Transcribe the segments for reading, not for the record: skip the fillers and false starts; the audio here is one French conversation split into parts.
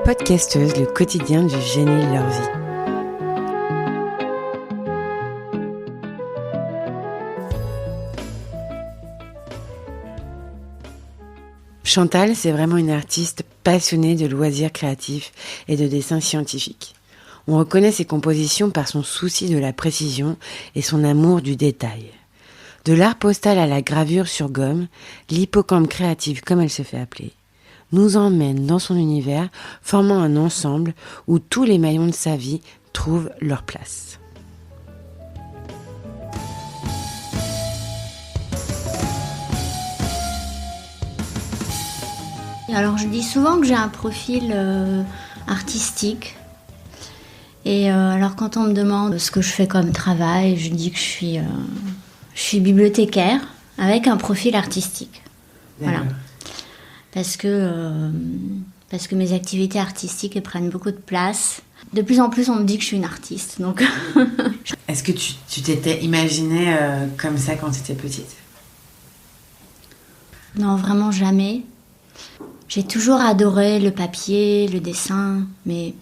Podcasteuse, le quotidien du génie de leur vie. Chantal, c'est vraiment une artiste passionnée de loisirs créatifs et de dessin scientifique. On reconnaît ses compositions par son souci de la précision et son amour du détail. De l'art postal à la gravure sur gomme, l'hippocampe créative, comme elle se fait appeler, nous emmène dans son univers, formant un ensemble où tous les maillons de sa vie trouvent leur place. Alors je dis souvent que j'ai un profil artistique. Et alors quand on me demande ce que je fais comme travail, je dis que je suis bibliothécaire avec un profil artistique. Voilà. Parce que mes activités artistiques prennent beaucoup de place. De plus en plus, on me dit que je suis une artiste. Donc Est-ce que tu t'étais imaginée comme ça quand tu étais petite ? Non, vraiment jamais. J'ai toujours adoré le papier, le dessin, mais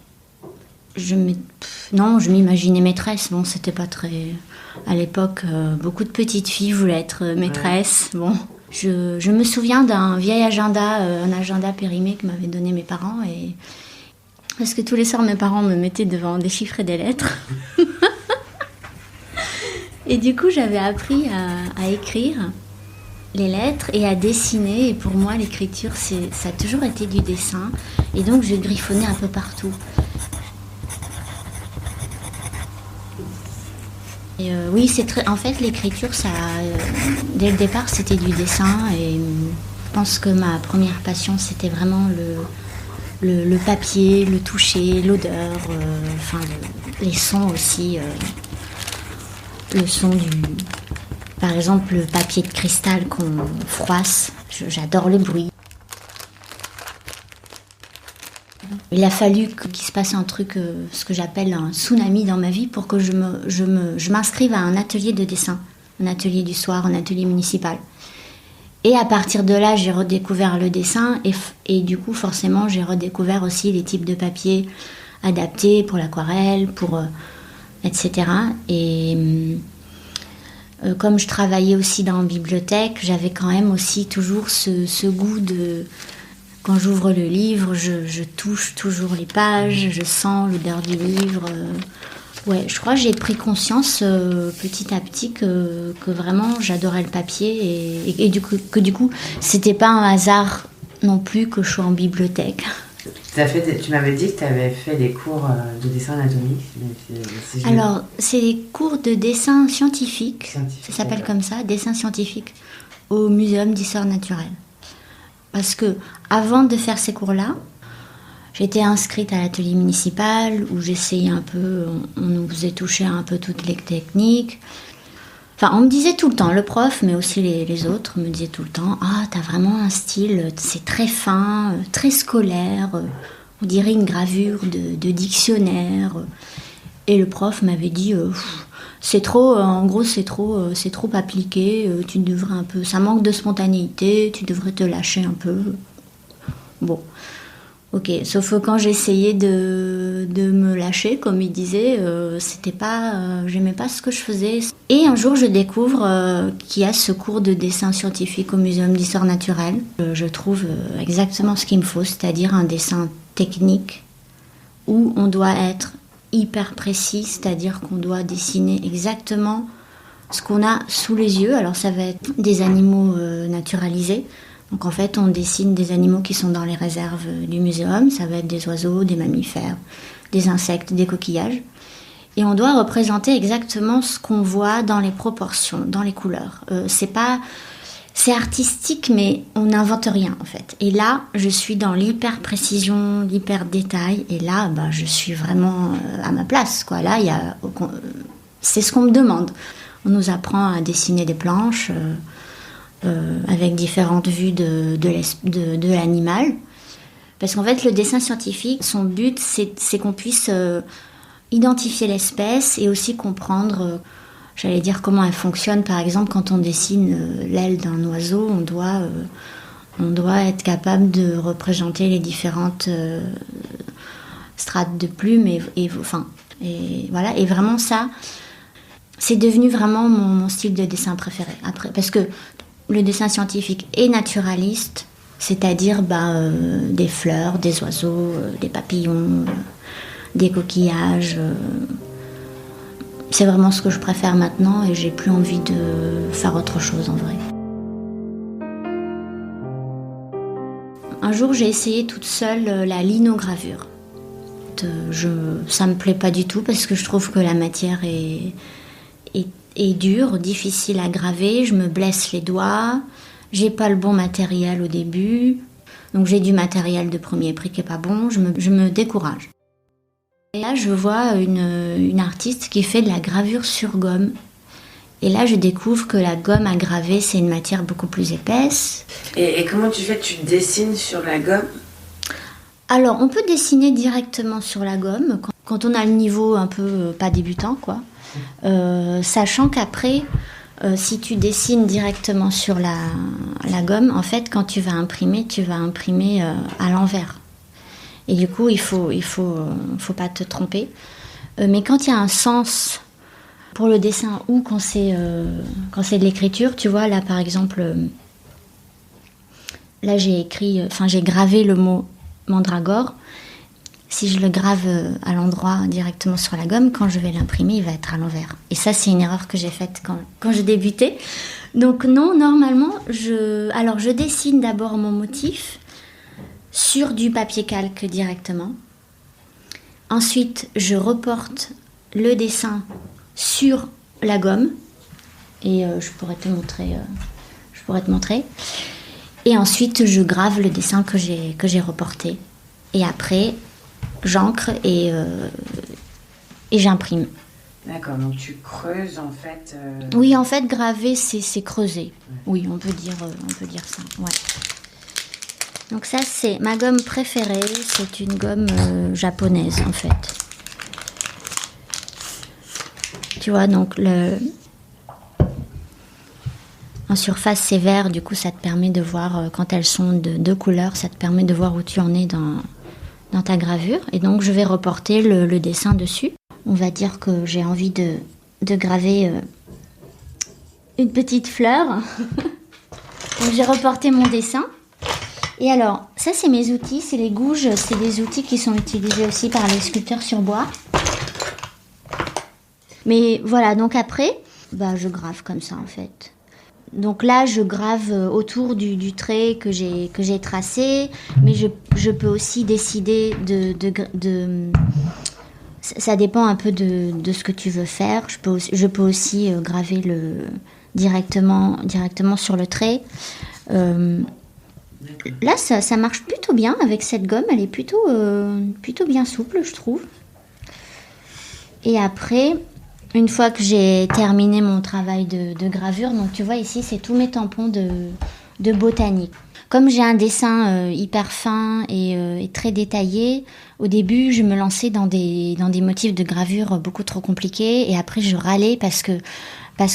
je m'imaginais maîtresse. Bon, c'était pas très... À l'époque, beaucoup de petites filles voulaient être maîtresses. Ouais. Bon, je me souviens d'un vieil agenda, un agenda périmé que m'avaient donné mes parents. Parce que tous les soirs, mes parents me mettaient devant des chiffres et des lettres. Et du coup, j'avais appris à écrire les lettres et à dessiner. Et pour moi, l'écriture, ça a toujours été du dessin. Et donc, je griffonnais un peu partout. Et oui, en fait, l'écriture, dès le départ, c'était du dessin. Et je pense que ma première passion, c'était vraiment le papier, le toucher, l'odeur, les sons aussi. Le son par exemple, le papier de cristal qu'on froisse. J'adore le bruit. Il a fallu qu'il se passe un truc, ce que j'appelle un tsunami dans ma vie, pour que je m'inscrive à un atelier de dessin, un atelier du soir, un atelier municipal. Et à partir de là, j'ai redécouvert le dessin et du coup, forcément, j'ai redécouvert aussi les types de papier adaptés pour l'aquarelle, etc. Et comme je travaillais aussi dans la bibliothèque, j'avais quand même aussi toujours ce goût de... Quand j'ouvre le livre, je touche toujours les pages, je sens l'odeur du livre. Ouais, je crois que j'ai pris conscience petit à petit que vraiment j'adorais le papier et du coup, c'était pas un hasard non plus que je sois en bibliothèque. Tu m'avais dit que tu avais fait des cours de dessin anatomique. Alors, c'est des cours de dessin scientifique. Ça s'appelle comme ça, dessin scientifique, au Muséum d'histoire naturelle. Parce que avant de faire ces cours-là, j'étais inscrite à l'atelier municipal où j'essayais un peu, on nous faisait toucher un peu toutes les techniques. Enfin, on me disait tout le temps, le prof, mais aussi les autres me disaient tout le temps « Ah, t'as vraiment un style, c'est très fin, très scolaire, on dirait une gravure de dictionnaire. » Et le prof m'avait dit c'est trop appliqué, tu devrais un peu, ça manque de spontanéité, tu devrais te lâcher un peu. Bon, ok, sauf que quand j'essayais de me lâcher, comme il disait, j'aimais pas ce que je faisais. Et un jour, je découvre qu'il y a ce cours de dessin scientifique au Muséum d'histoire naturelle. Je trouve exactement ce qu'il me faut, c'est-à-dire un dessin technique où on doit être hyper précis, c'est-à-dire qu'on doit dessiner exactement ce qu'on a sous les yeux. Alors ça va être des animaux naturalisés. Donc en fait, on dessine des animaux qui sont dans les réserves du muséum. Ça va être des oiseaux, des mammifères, des insectes, des coquillages. Et on doit représenter exactement ce qu'on voit dans les proportions, dans les couleurs. C'est artistique, mais on n'invente rien en fait. Et là, je suis dans l'hyper-précision, l'hyper-détail. Et là, je suis vraiment à ma place, quoi. Là, c'est ce qu'on me demande. On nous apprend à dessiner des planches avec différentes vues de l'animal. Parce qu'en fait, le dessin scientifique, son but, c'est qu'on puisse identifier l'espèce et aussi comprendre... J'allais dire comment elle fonctionne. Par exemple, quand on dessine l'aile d'un oiseau, on doit être capable de représenter les différentes strates de plumes et voilà. Et vraiment ça, c'est devenu vraiment mon style de dessin préféré. Après, parce que le dessin scientifique est naturaliste, c'est-à-dire des fleurs, des oiseaux, des papillons, des coquillages. C'est vraiment ce que je préfère maintenant et j'ai plus envie de faire autre chose en vrai. Un jour, j'ai essayé toute seule la linogravure. Ça me plaît pas du tout parce que je trouve que la matière est dure, difficile à graver. Je me blesse les doigts. J'ai pas le bon matériel au début. Donc j'ai du matériel de premier prix qui est pas bon. Je me décourage. Et là, je vois une artiste qui fait de la gravure sur gomme. Et là, je découvre que la gomme à graver, c'est une matière beaucoup plus épaisse. Et comment tu fais? Tu dessines sur la gomme? Alors, on peut dessiner directement sur la gomme, quand on a le niveau un peu pas débutant, quoi. Sachant qu'après, si tu dessines directement sur la gomme, en fait, quand tu vas imprimer à l'envers. Et du coup, il faut pas te tromper. Mais quand il y a un sens pour le dessin ou quand c'est de l'écriture, tu vois, là par exemple, là j'ai gravé le mot mandragore. Si je le grave à l'endroit directement sur la gomme, quand je vais l'imprimer, il va être à l'envers. Et ça, c'est une erreur que j'ai faite quand je débutais. Donc non, normalement, je dessine d'abord mon motif sur du papier calque directement. Ensuite, je reporte le dessin sur la gomme et je pourrais te montrer. Et ensuite, je grave le dessin que j'ai reporté. Et après, j'encre et j'imprime. D'accord, donc tu creuses en fait. Oui, en fait, graver, c'est creuser. Ouais. Oui, on peut dire ça. Ouais. Donc ça, c'est ma gomme préférée. C'est une gomme japonaise, en fait. Tu vois, donc en surface, c'est vert. Du coup, ça te permet de voir, quand elles sont de deux couleurs, ça te permet de voir où tu en es dans ta gravure. Et donc, je vais reporter le dessin dessus. On va dire que j'ai envie de graver une petite fleur. Donc, j'ai reporté mon dessin. Et alors, ça, c'est mes outils. C'est les gouges. C'est des outils qui sont utilisés aussi par les sculpteurs sur bois. Mais voilà, donc après, je grave comme ça, en fait. Donc là, je grave autour du trait que j'ai tracé, mais je peux aussi décider de ça dépend un peu de ce que tu veux faire. Je peux aussi graver directement sur le trait. Là, ça marche plutôt bien avec cette gomme. Elle est plutôt bien souple, je trouve. Et après, une fois que j'ai terminé mon travail de gravure, donc tu vois ici, c'est tous mes tampons de botanique. Comme j'ai un dessin hyper fin et très détaillé, au début, je me lançais dans des motifs de gravure beaucoup trop compliqués et après, je râlais parce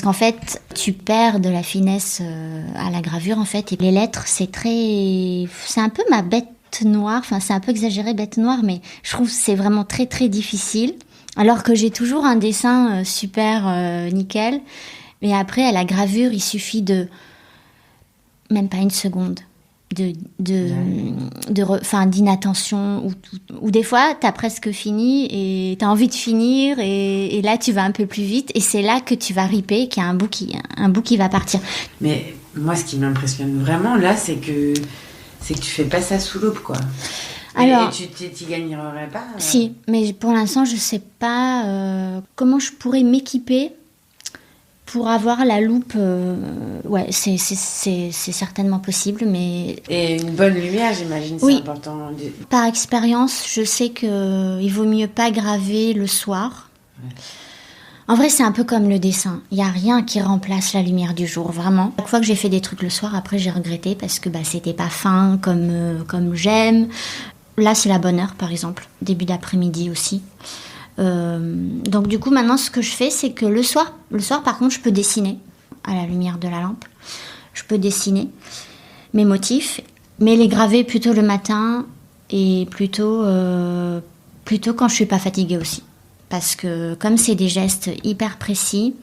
qu'en fait, tu perds de la finesse à la gravure, en fait. Et les lettres, c'est un peu ma bête noire. Enfin, c'est un peu exagéré, bête noire, mais je trouve que c'est vraiment très, très difficile. Alors que j'ai toujours un dessin super nickel. Mais après, à la gravure, il suffit même pas une seconde d'inattention ou des fois t'as presque fini et t'as envie de finir et là tu vas un peu plus vite et c'est là que tu vas riper qu'il y a un bout qui va partir. Mais moi ce qui m'impressionne vraiment là c'est que tu fais pas ça sous loupe quoi. Alors, et tu gagnerais pas Si, mais pour l'instant je sais pas comment je pourrais m'équiper pour avoir la loupe. Ouais, c'est certainement possible, mais... Et une bonne lumière, j'imagine, oui. C'est important. Par expérience, je sais qu'il vaut mieux pas graver le soir. Ouais. En vrai, c'est un peu comme le dessin. Il n'y a rien qui remplace la lumière du jour, vraiment. Chaque fois que j'ai fait des trucs le soir, après j'ai regretté parce que c'était pas fin comme j'aime. Là, c'est la bonne heure, par exemple. Début d'après-midi aussi. Donc du coup maintenant ce que je fais c'est que le soir par contre je peux dessiner à la lumière de la lampe, je peux dessiner mes motifs mais les graver plutôt le matin et plutôt Plutôt quand je suis pas fatiguée aussi. Parce que comme c'est des gestes hyper précis,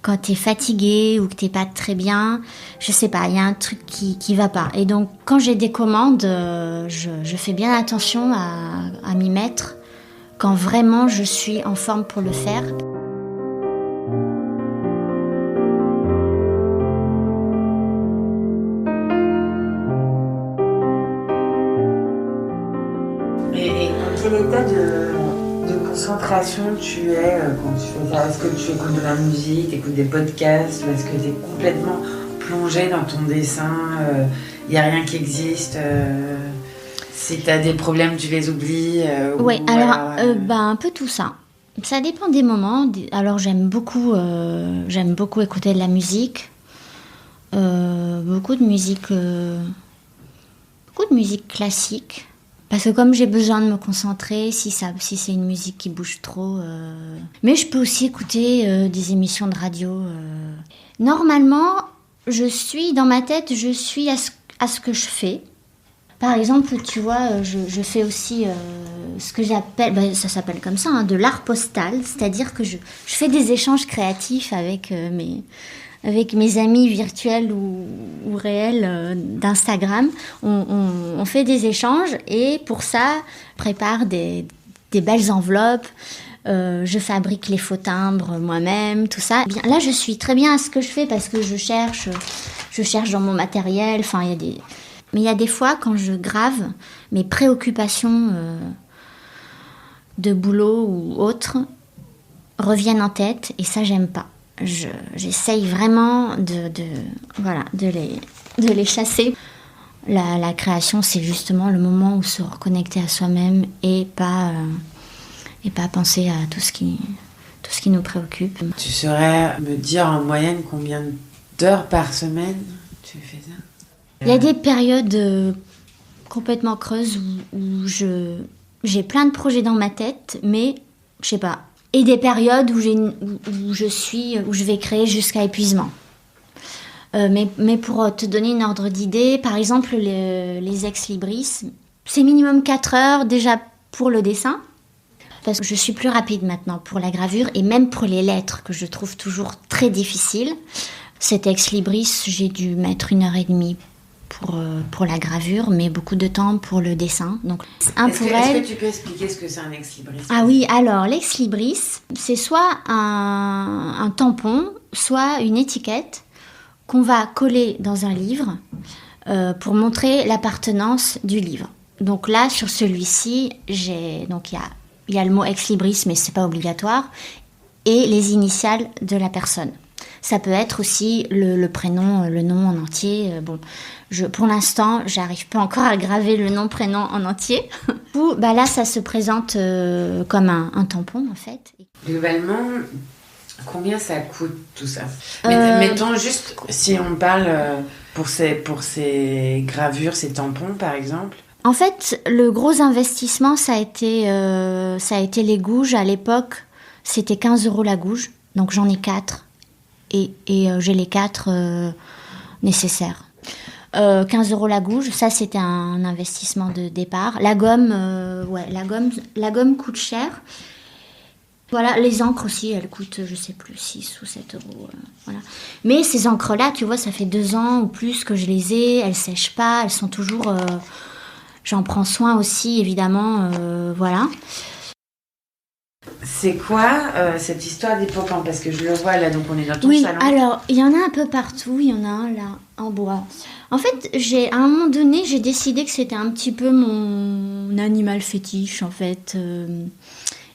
quand t'es fatiguée ou que t'es pas très bien, je sais pas, il y a un truc qui va pas. Et donc quand j'ai des commandes, je fais bien attention à m'y mettre quand vraiment je suis en forme pour le faire. Et dans quel état de concentration tu es quand tu fais ça? Est-ce que tu écoutes de la musique, tu écoutes des podcasts, ou est-ce que tu es complètement plongé dans ton dessin, il n'y a rien qui existe, si tu as des problèmes, tu les oublies Oui, alors un peu tout ça. Ça dépend des moments. Alors j'aime beaucoup écouter de la musique, beaucoup de musique classique. Parce que comme j'ai besoin de me concentrer, si c'est une musique qui bouge trop... Mais je peux aussi écouter des émissions de radio. Normalement, dans ma tête, je suis à ce que je fais. Par exemple, tu vois, je fais aussi ce que j'appelle, ça s'appelle comme ça, de l'art postal. C'est-à-dire que je fais des échanges créatifs avec mes amis virtuels ou réels d'Instagram. On fait des échanges et pour ça, je prépare des belles enveloppes. Je fabrique les faux timbres moi-même, tout ça. Bien, là, je suis très bien à ce que je fais parce que je cherche dans mon matériel. Enfin, mais il y a des fois quand je grave, mes préoccupations de boulot ou autres reviennent en tête et ça, j'aime pas. J'essaye vraiment de les chasser. La création, c'est justement le moment où se reconnecter à soi-même et pas penser à tout ce qui nous préoccupe. Tu saurais me dire en moyenne combien d'heures par semaine tu fais ça? Il y a des périodes complètement creuses où j'ai plein de projets dans ma tête, mais je sais pas. Et des périodes où je vais créer jusqu'à épuisement. Mais pour te donner une ordre d'idée, par exemple, les ex-libris, c'est minimum 4 heures déjà pour le dessin. Parce que je suis plus rapide maintenant pour la gravure et même pour les lettres que je trouve toujours très difficiles. Cet ex-libris, j'ai dû mettre 1h30 pour la gravure, mais beaucoup de temps pour le dessin. Donc, est-ce que tu peux expliquer ce que c'est un ex-libris? Ah oui, alors l'ex-libris, c'est soit un tampon, soit une étiquette qu'on va coller dans un livre pour montrer l'appartenance du livre. Donc là, sur celui-ci, il y a le mot ex-libris, mais c'est pas obligatoire, et les initiales de la personne. Ça peut être aussi le prénom, le nom en entier. Pour l'instant, j'arrive pas encore à graver le nom, prénom en entier. Là, ça se présente comme un tampon, en fait. Globalement, combien ça coûte tout ça? Mettons juste, si on parle pour ces gravures, ces tampons, par exemple. En fait, le gros investissement, ça a été les gouges. À l'époque, c'était 15 € la gouge. Donc, j'en ai 4. Et j'ai les 4 nécessaires. 15 € la gouge, ça c'était un investissement de départ. La gomme, la gomme coûte cher. Voilà, les encres aussi, elles coûtent, je sais plus, 6 ou 7 €. Voilà. Mais ces encres-là, tu vois, ça fait 2 ans ou plus que je les ai. Elles sèchent pas, elles sont toujours... j'en prends soin aussi, évidemment, voilà. C'est quoi cette histoire d'hippocampe? Parce que je le vois là, donc on est dans ton salon. Oui, alors, il y en a un peu partout. Il y en a un là, en bois. En fait, à un moment donné, j'ai décidé que c'était un petit peu mon animal fétiche, en fait.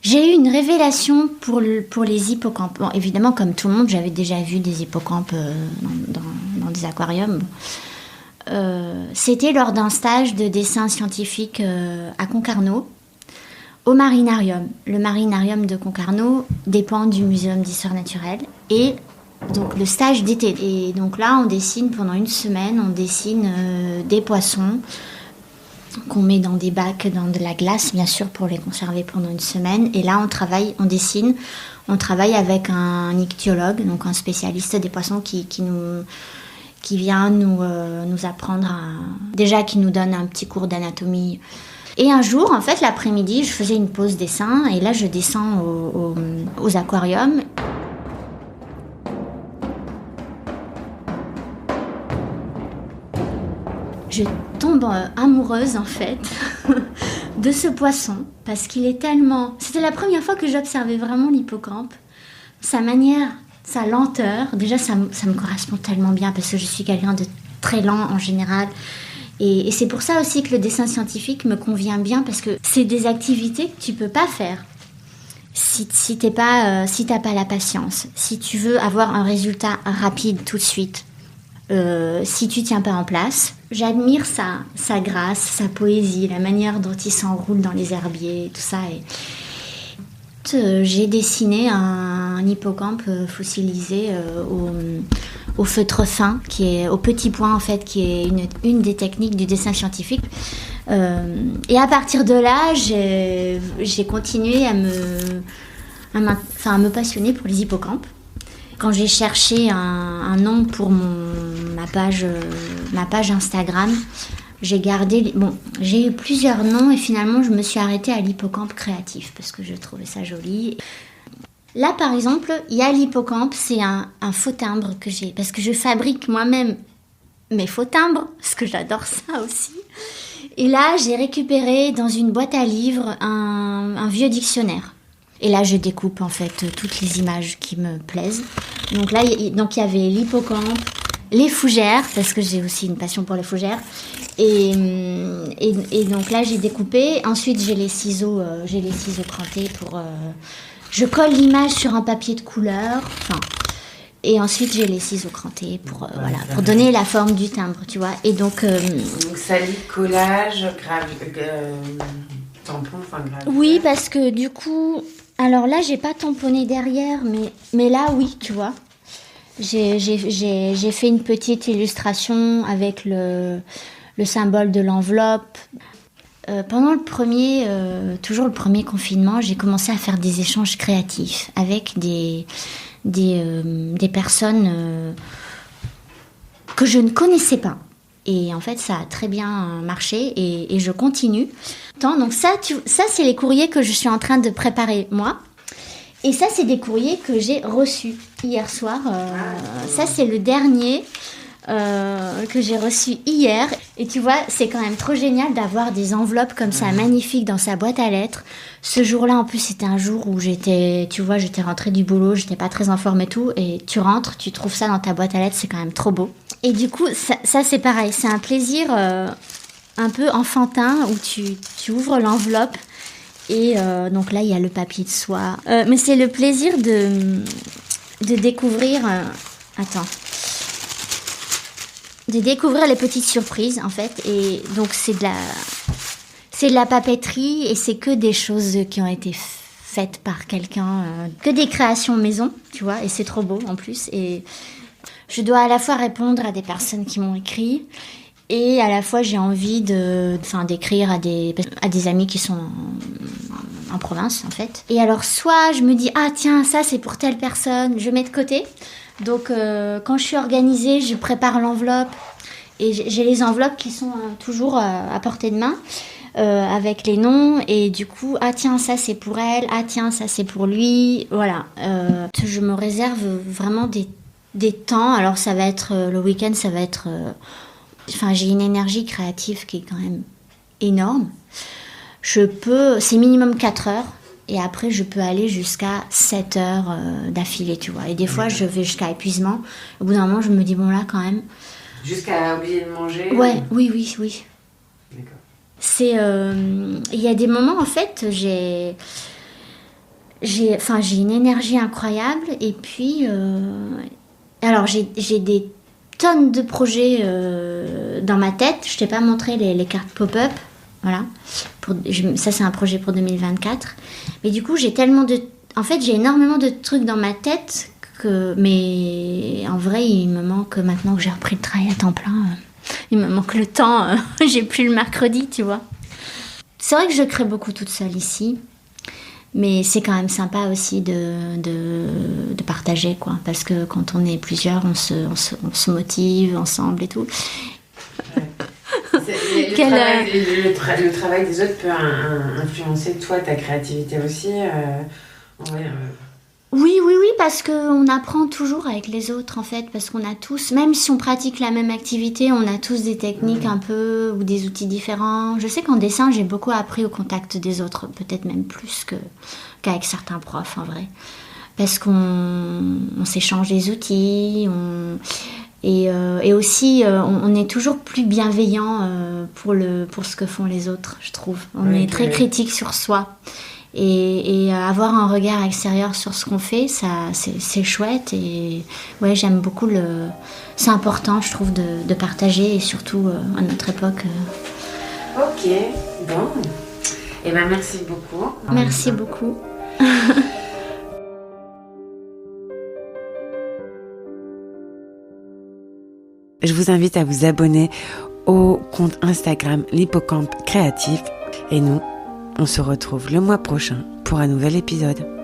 J'ai eu une révélation pour les hippocampes. Bon, évidemment, comme tout le monde, j'avais déjà vu des hippocampes dans des aquariums. C'était lors d'un stage de dessin scientifique à Concarneau, au marinarium. Le marinarium de Concarneau dépend du Muséum d'histoire naturelle. Et donc le stage d'été. Et donc là, on dessine pendant une semaine, on dessine des poissons qu'on met dans des bacs, dans de la glace, bien sûr, pour les conserver pendant une semaine. Et là, on travaille avec un ichtyologue, donc un spécialiste des poissons qui vient nous apprendre déjà qui nous donne un petit cours d'anatomie. Et un jour, en fait, l'après-midi, je faisais une pause dessin et là, je descends aux aquariums. Je tombe amoureuse, en fait, de ce poisson parce qu'il est tellement... C'était la première fois que j'observais vraiment l'hippocampe. Sa manière, sa lenteur, déjà, ça me correspond tellement bien parce que je suis quelqu'un de très lent en général. Et c'est pour ça aussi que le dessin scientifique me convient bien parce que c'est des activités que tu peux pas faire si t'as pas la patience, si tu veux avoir un résultat rapide tout de suite, si tu tiens pas en place. J'admire sa grâce, sa poésie, la manière dont il s'enroule dans les herbiers, tout ça. J'ai dessiné un hippocampe fossilisé au feutre fin, qui est au petit point en fait, qui est une des techniques du dessin scientifique. Et à partir de là, j'ai continué à me passionner pour les hippocampes. Quand j'ai cherché un nom pour ma page Instagram, j'ai eu plusieurs noms et finalement je me suis arrêtée à l'hippocampe créatif parce que je trouvais ça joli. Là par exemple, il y a l'hippocampe, c'est un faux timbre que j'ai parce que je fabrique moi-même mes faux timbres parce que j'adore ça aussi. Et là j'ai récupéré dans une boîte à livres un vieux dictionnaire. Et là je découpe en fait toutes les images qui me plaisent. Donc là il y avait l'hippocampe, les fougères parce que j'ai aussi une passion pour les fougères. Et donc là j'ai découpé. Ensuite j'ai les ciseaux crantés pour. Je colle l'image sur un papier de couleur. Et ensuite j'ai les ciseaux crantés pour donner la forme du timbre, tu vois. Et donc. Donc sali, collage, tampon, gravure. Oui, parce que du coup, alors là j'ai pas tamponné derrière, mais là oui, tu vois. J'ai fait une petite illustration avec le symbole de l'enveloppe. Pendant toujours le premier confinement, j'ai commencé à faire des échanges créatifs avec des personnes que je ne connaissais pas. Et en fait, ça a très bien marché et je continue. Donc ça, c'est les courriers que je suis en train de préparer moi. Et ça, c'est des courriers que j'ai reçus hier soir. Ça, c'est le dernier que j'ai reçu hier. Et tu vois, c'est quand même trop génial d'avoir des enveloppes comme ça, magnifiques, dans sa boîte à lettres. Ce jour-là, en plus, c'était un jour où j'étais rentrée du boulot, j'étais pas très en forme et tout. Et tu rentres, tu trouves ça dans ta boîte à lettres, c'est quand même trop beau. Et du coup, ça c'est pareil. C'est un plaisir un peu enfantin où tu ouvres l'enveloppe. Et donc là, il y a le papier de soie. Mais c'est le plaisir de découvrir... de découvrir les petites surprises, en fait. Et donc, c'est de la papeterie et c'est que des choses qui ont été faites par quelqu'un. Que des créations maison, tu vois. Et c'est trop beau, en plus. Et je dois à la fois répondre à des personnes qui m'ont écrit... Et à la fois, j'ai envie d'écrire à des amis qui sont en province, en fait. Et alors, soit je me dis, ah tiens, ça c'est pour telle personne, je mets de côté. Donc, quand je suis organisée, je prépare l'enveloppe. Et j'ai les enveloppes qui sont toujours à portée de main, avec les noms. Et du coup, ah tiens, ça c'est pour elle, ah tiens, ça c'est pour lui. Voilà. Je me réserve vraiment des temps. Alors, ça va être le week-end, ça va être... j'ai une énergie créative qui est quand même énorme. C'est minimum 4 heures et après je peux aller jusqu'à 7 heures d'affilée, tu vois. Et des fois je vais jusqu'à épuisement. Au bout d'un moment je me dis bon là quand même. Jusqu'à oublier de manger. Ouais, oui. D'accord. Il y a des moments en fait j'ai une énergie incroyable et puis alors j'ai des tonnes de projets dans ma tête. Je t'ai pas montré les cartes pop-up. Voilà. Ça, c'est un projet pour 2024. Mais du coup, j'ai énormément de trucs dans ma tête mais en vrai, il me manque, maintenant que j'ai repris le travail à temps plein, il me manque le temps. J'ai plus le mercredi, tu vois. C'est vrai que je crée beaucoup toute seule ici. Mais c'est quand même sympa aussi de partager, quoi. Parce que quand on est plusieurs, on se motive ensemble et tout. Ouais. Le travail des autres peut influencer toi, ta créativité aussi. Oui, parce qu'on apprend toujours avec les autres, en fait, parce qu'on a tous, même si on pratique la même activité, on a tous des techniques un peu, ou des outils différents. Je sais qu'en dessin, j'ai beaucoup appris au contact des autres, peut-être même plus qu'avec certains profs, en vrai. Parce qu'on s'échange des outils, et aussi, on est toujours plus bienveillant pour ce que font les autres, je trouve. On est très critique sur soi. Et avoir un regard extérieur sur ce qu'on fait, ça, c'est chouette. Et ouais, j'aime beaucoup c'est important, je trouve, de partager, et surtout à notre époque. Ok, bon. Eh ben, merci beaucoup. Merci beaucoup. Je vous invite à vous abonner au compte Instagram l'Hippocampe Créatif. Et nous, on se retrouve le mois prochain pour un nouvel épisode.